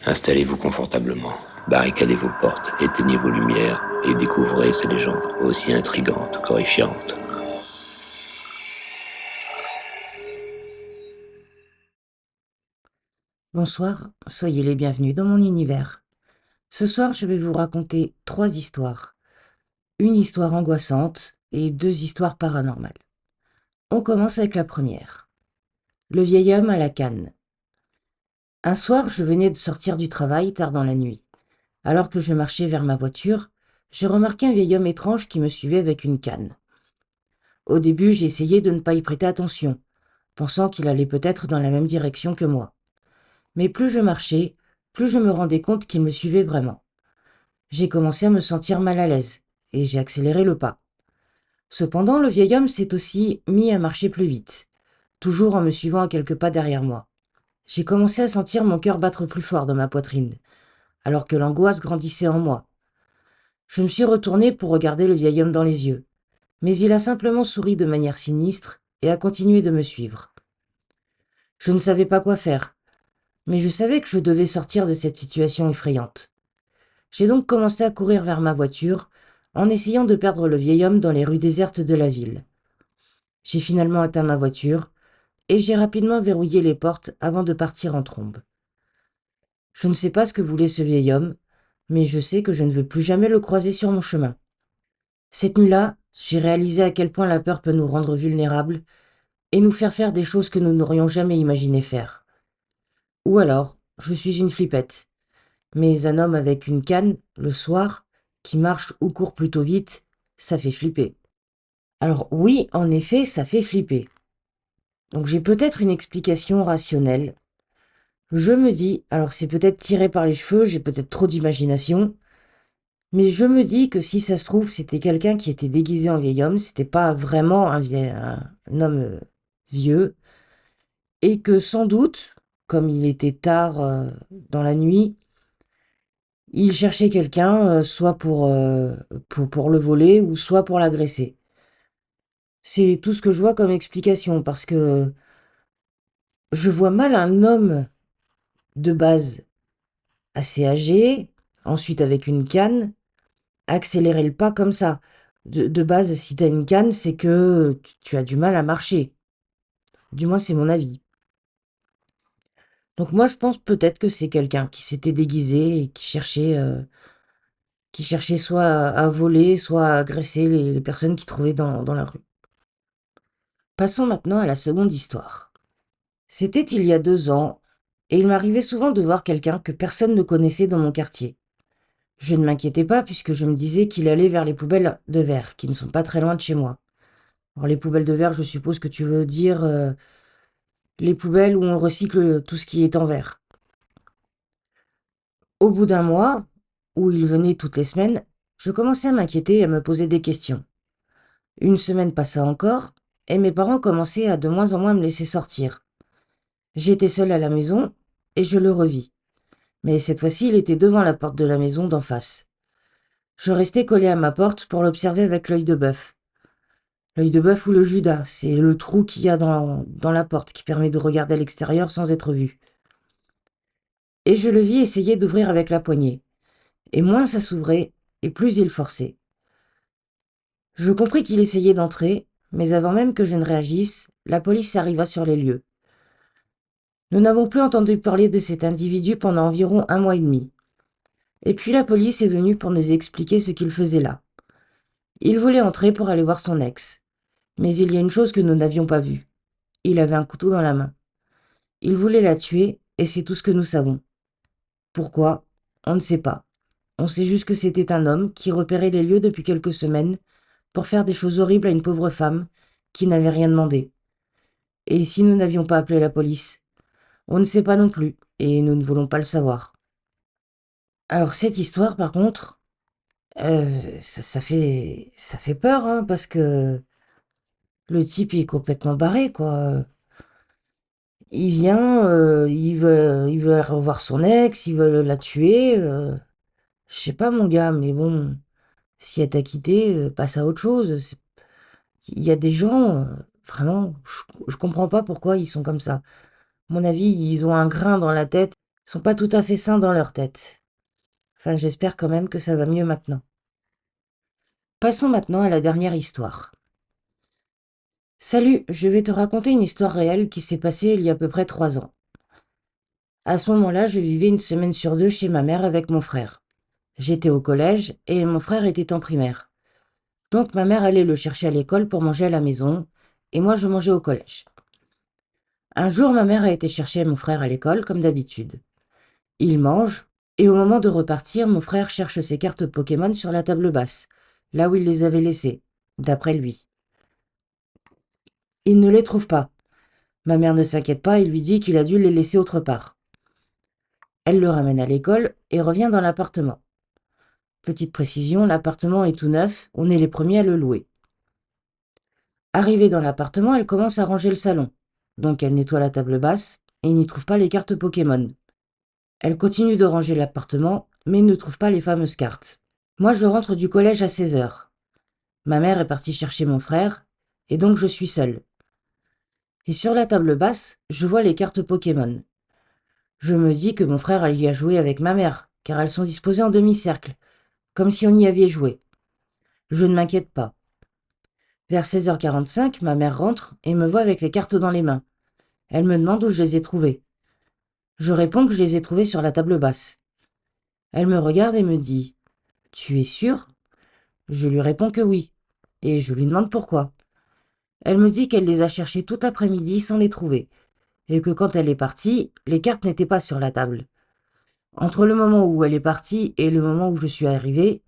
Installez-vous confortablement, barricadez vos portes, éteignez vos lumières et découvrez ces légendes aussi intrigantes qu'horrifiantes. Bonsoir, soyez les bienvenus dans mon univers. Ce soir, je vais vous raconter 3 histoires. Une histoire angoissante et 2 histoires paranormales. On commence avec la première. Le vieil homme à la canne. Un soir, je venais de sortir du travail tard dans la nuit. Alors que je marchais vers ma voiture, j'ai remarqué un vieil homme étrange qui me suivait avec une canne. Au début, j'ai essayé de ne pas y prêter attention, pensant qu'il allait peut-être dans la même direction que moi. Mais plus je marchais, plus je me rendais compte qu'il me suivait vraiment. J'ai commencé à me sentir mal à l'aise, et j'ai accéléré le pas. Cependant, le vieil homme s'est aussi mis à marcher plus vite, toujours en me suivant à quelques pas derrière moi. J'ai commencé à sentir mon cœur battre plus fort dans ma poitrine, alors que l'angoisse grandissait en moi. Je me suis retourné pour regarder le vieil homme dans les yeux, mais il a simplement souri de manière sinistre et a continué de me suivre. Je ne savais pas quoi faire, mais je savais que je devais sortir de cette situation effrayante. J'ai donc commencé à courir vers ma voiture, en essayant de perdre le vieil homme dans les rues désertes de la ville. J'ai finalement atteint ma voiture, et j'ai rapidement verrouillé les portes avant de partir en trombe. Je ne sais pas ce que voulait ce vieil homme, mais je sais que je ne veux plus jamais le croiser sur mon chemin. Cette nuit-là, j'ai réalisé à quel point la peur peut nous rendre vulnérables et nous faire des choses que nous n'aurions jamais imaginé faire. Ou alors, je suis une flippette, mais un homme avec une canne, le soir, qui marche ou court plutôt vite, ça fait flipper. Alors oui, en effet, ça fait flipper. Donc j'ai peut-être une explication rationnelle. Je me dis, alors c'est peut-être tiré par les cheveux, j'ai peut-être trop d'imagination, mais je me dis que si ça se trouve, c'était quelqu'un qui était déguisé en vieil homme, c'était pas vraiment un homme vieux, et que sans doute, comme il était tard dans la nuit, il cherchait quelqu'un, soit pour le voler, ou soit pour l'agresser. C'est tout ce que je vois comme explication, parce que je vois mal un homme de base assez âgé, ensuite avec une canne, accélérer le pas comme ça. De base, si t'as une canne, c'est que tu as du mal à marcher. Du moins, c'est mon avis. Donc moi, je pense peut-être que c'est quelqu'un qui s'était déguisé et qui cherchait soit à voler, soit à agresser les personnes qu'il trouvait dans la rue. Passons maintenant à la seconde histoire. C'était il y a 2 ans, et il m'arrivait souvent de voir quelqu'un que personne ne connaissait dans mon quartier. Je ne m'inquiétais pas puisque je me disais qu'il allait vers les poubelles de verre, qui ne sont pas très loin de chez moi. Alors les poubelles de verre, je suppose que tu veux dire les poubelles où on recycle tout ce qui est en verre. Au bout d'un mois, où il venait toutes les semaines, je commençais à m'inquiéter et à me poser des questions. Une semaine passa encore, et mes parents commençaient à de moins en moins me laisser sortir. J'étais seule à la maison, et je le revis. Mais cette fois-ci, il était devant la porte de la maison d'en face. Je restais collée à ma porte pour l'observer avec l'œil de bœuf. L'œil de bœuf ou le Judas, c'est le trou qu'il y a dans la porte qui permet de regarder à l'extérieur sans être vu. Et je le vis essayer d'ouvrir avec la poignée. Et moins ça s'ouvrait, et plus il forçait. Je compris qu'il essayait d'entrer, mais avant même que je ne réagisse, la police arriva sur les lieux. Nous n'avons plus entendu parler de cet individu pendant environ 1 mois et demi. Et puis la police est venue pour nous expliquer ce qu'il faisait là. Il voulait entrer pour aller voir son ex. Mais il y a une chose que nous n'avions pas vue. Il avait un couteau dans la main. Il voulait la tuer, et c'est tout ce que nous savons. Pourquoi? On ne sait pas. On sait juste que c'était un homme qui repérait les lieux depuis quelques semaines pour faire des choses horribles à une pauvre femme qui n'avait rien demandé. Et si nous n'avions pas appelé la police? On ne sait pas non plus, et nous ne voulons pas le savoir. Alors cette histoire, par contre, ça fait peur, hein, parce que le type il est complètement barré, quoi. Il vient, il veut revoir son ex, il veut la tuer. Je sais pas, mon gars, mais bon, si elle t'a quitté, passe à autre chose. Il y a des gens, vraiment, je comprends pas pourquoi ils sont comme ça. À mon avis, ils ont un grain dans la tête. sont pas tout à fait sains dans leur tête. Enfin, j'espère quand même que ça va mieux maintenant. Passons maintenant à la dernière histoire. Salut, je vais te raconter une histoire réelle qui s'est passée il y a à peu près 3 ans. À ce moment-là, je vivais une semaine sur 2 chez ma mère avec mon frère. J'étais au collège et mon frère était en primaire. Donc ma mère allait le chercher à l'école pour manger à la maison et moi je mangeais au collège. Un jour, ma mère a été chercher mon frère à l'école comme d'habitude. Il mange et au moment de repartir, mon frère cherche ses cartes Pokémon sur la table basse, là où il les avait laissées, d'après lui. Il ne les trouve pas. Ma mère ne s'inquiète pas et lui dit qu'il a dû les laisser autre part. Elle le ramène à l'école et revient dans l'appartement. Petite précision, l'appartement est tout neuf, on est les premiers à le louer. Arrivée dans l'appartement, elle commence à ranger le salon. Donc elle nettoie la table basse et n'y trouve pas les cartes Pokémon. Elle continue de ranger l'appartement, mais ne trouve pas les fameuses cartes. Moi, je rentre du collège à 16 heures. Ma mère est partie chercher mon frère, et donc je suis seule. Et sur la table basse, je vois les cartes Pokémon. Je me dis que mon frère y a joué avec ma mère, car elles sont disposées en demi-cercle, comme si on y avait joué. Je ne m'inquiète pas. Vers 16h45, ma mère rentre et me voit avec les cartes dans les mains. Elle me demande où je les ai trouvées. Je réponds que je les ai trouvées sur la table basse. Elle me regarde et me dit « Tu es sûre ?» Je lui réponds que oui, et je lui demande pourquoi. Elle me dit qu'elle les a cherchées toute l'après-midi sans les trouver, et que quand elle est partie, les cartes n'étaient pas sur la table. Entre le moment où elle est partie et le moment où je suis arrivée,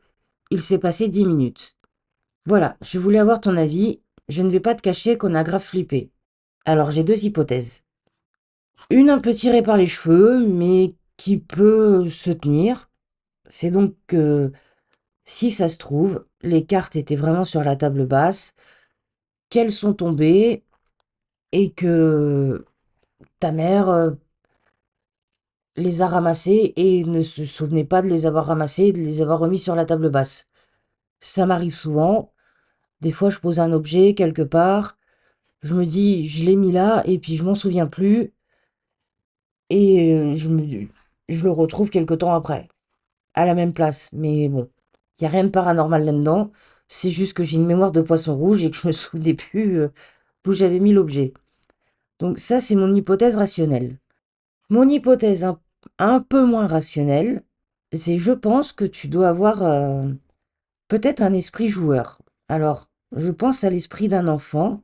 il s'est passé 10 minutes. Voilà, je voulais avoir ton avis, je ne vais pas te cacher qu'on a grave flippé. Alors j'ai 2 hypothèses. Une un peu tirée par les cheveux, mais qui peut se tenir. C'est donc que, si ça se trouve, les cartes étaient vraiment sur la table basse, qu'elles sont tombées, et que ta mère les a ramassées et ne se souvenait pas de les avoir ramassées et de les avoir remis sur la table basse. Ça m'arrive souvent. Des fois, je pose un objet quelque part, je me dis, je l'ai mis là, et puis je m'en souviens plus, et je le retrouve quelque temps après, à la même place. Mais bon, il n'y a rien de paranormal là-dedans, c'est juste que j'ai une mémoire de poisson rouge et que je me souvenais plus d'où j'avais mis l'objet. Donc ça, c'est mon hypothèse rationnelle. Mon hypothèse un peu moins rationnelle, c'est je pense que tu dois avoir peut-être un esprit joueur. Alors, je pense à l'esprit d'un enfant,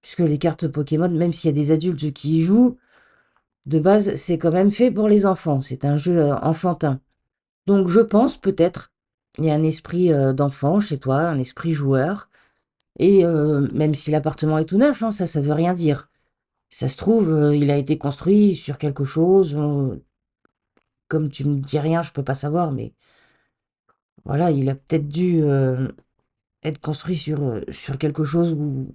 puisque les cartes Pokémon, même s'il y a des adultes qui y jouent, de base, c'est quand même fait pour les enfants. C'est un jeu enfantin. Donc, je pense peut-être, il y a un esprit d'enfant chez toi, un esprit joueur. Et même si l'appartement est tout neuf, hein, ça veut rien dire. Ça se trouve, il a été construit sur quelque chose. Comme tu me dis rien, je peux pas savoir, mais voilà, il a peut-être dû être construit sur quelque chose ou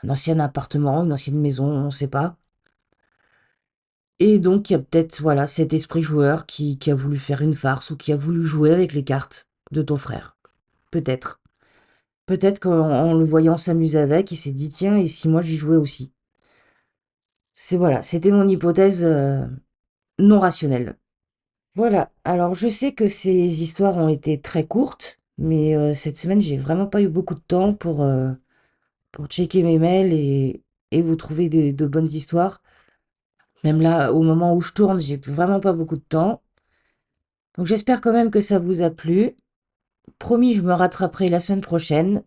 un ancien appartement, une ancienne maison, on sait pas. Et donc, il y a peut-être, voilà, cet esprit joueur qui a voulu faire une farce ou qui a voulu jouer avec les cartes de ton frère. Peut-être. Peut-être qu'en le voyant s'amuser avec, il s'est dit, tiens, et si moi j'y jouais aussi? Voilà, c'était mon hypothèse non rationnelle. Voilà, alors je sais que ces histoires ont été très courtes, mais cette semaine, j'ai vraiment pas eu beaucoup de temps pour checker mes mails et vous trouver de bonnes histoires. Même là, au moment où je tourne, j'ai vraiment pas beaucoup de temps. Donc j'espère quand même que ça vous a plu. Promis, je me rattraperai la semaine prochaine.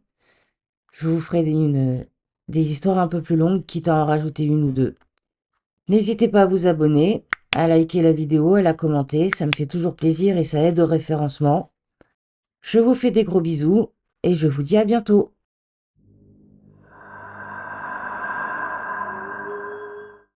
Je vous ferai des histoires un peu plus longues, quitte à en rajouter une ou deux. N'hésitez pas à vous abonner, à liker la vidéo, à la commenter, ça me fait toujours plaisir et ça aide au référencement. Je vous fais des gros bisous et je vous dis à bientôt.